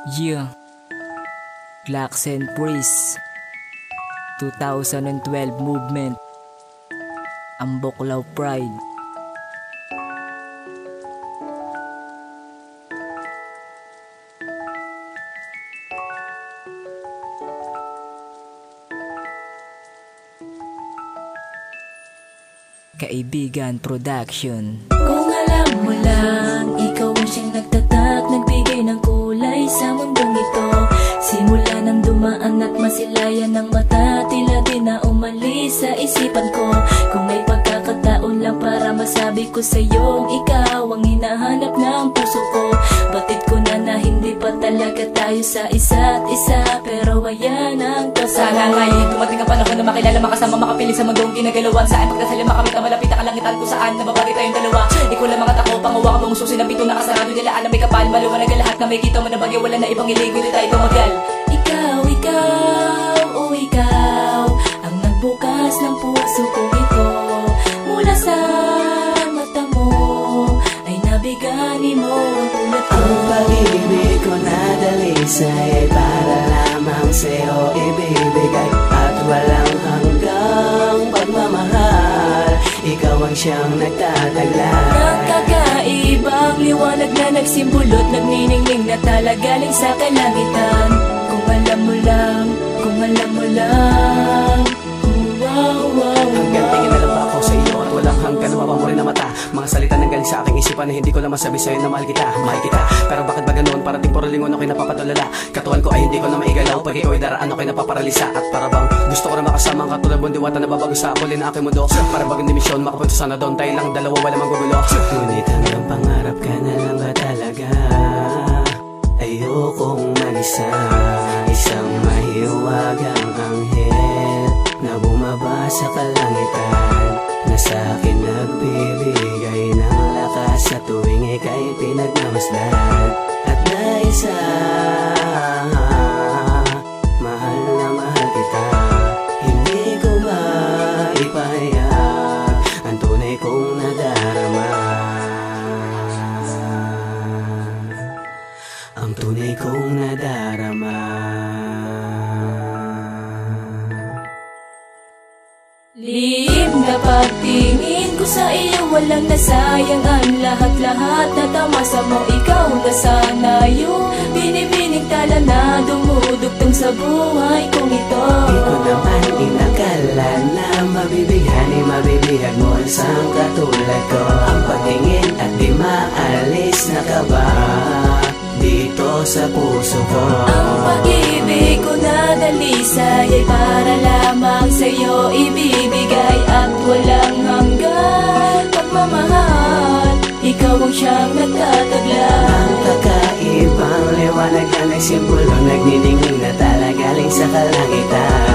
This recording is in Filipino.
Yeah, Glocks and Priest 2012 movement, ang Buklaw Pride. Kaibigan Production. Kung alam mo lang, ikaw ang siyang nagtatak, nagbigay ng kulay sa mundong ito. Simula nang dumaan at masilayan ng mata, tila din na umalis sa isipan ko. Kung may pagkakataon lang para masabi ko sa'yo, ikaw ang hinahanap ng puso ko. Batid ko na hindi pa talaga tayo sa isa't isa, pero ayan ang totoo. Sana ngayon dumating ang panahon na makilala, makasama, makapiling sa mundong ginagalawan. Saan pagkasali makamit ang malapit na kalangitan, kung saan nababari tayong dalawa. Ikaw lang mga tako, panguwa ka mong susi na bito na kasarado nila. Alam may kapal, maluwanag ang lahat na may kita mo na bagay. Wala na ibang iligo, di tayo tumagal. Ikaw, ikaw ang nagbukas ng puso ko ito. Mula sa mata mo ay nabigani mo ang tulad ko. Ang pag-ibig ko na dalisay para lamang sa'yo ibibigay. At walang hanggang pagmamahal, ikaw ang siyang nagtataglay. Nagkakaibang liwanag na nagsimbulot, nagniningning na talagaling sa kalangitan. Kung alam mo lang, kung alam mo lang. Hanggang tingin na lang ba ako sa iyo at walang hanggan na mapamurin na mata. Mga salita ng galing sa aking isipan na hindi ko na masabi sa'yo na mahal kita, mahal kita. Pero bakit ba ganoon? Parating puro lingon ako'y napapadulala. Katawan ko ay hindi ko na maigalaw, pag ikaw ay daraan ako'y napaparalisa. At para bang gusto ko na makasama ang katulad mong diwata na babago sa kulin na aking mundo. Para bagong dimisyon, makapunta sana doon, tayo lang dalawa, wala manggugulo. Ngunit hanggang pangarap ka na lang ba talaga? Ayokong mag-isa, isang mahiwagang anghel na bumaba sa kalangitan, na sa akin nagbibigay ng lakas sa tuwing ika'y pinagmamasdan. At dahil sa mahal na mahal kita, hindi ko maipahayag ang tunay kong nadarama. Ang tunay kong nadarama. Lihim na pagtingin ko sa iyo, walang nasayang ang lahat-lahat na tamasa mo. Ikaw na sana yung binibining tala na dumudugtong sa buhay kong ito. Di ko naman inakala na mabibihag mo ang isang katulad ko. Ang pagtingin at di maalis na kaba dito sa puso ko. Ang pag-ibig ko na dalisay ay para lamang sa'yo ibibigay. At walang hanggan pagmamahal, ikaw ang siyang nagtataglay. Ang kakaibang liwanag na nagsimbolo, nagniningning na talagaling sa kalangitan,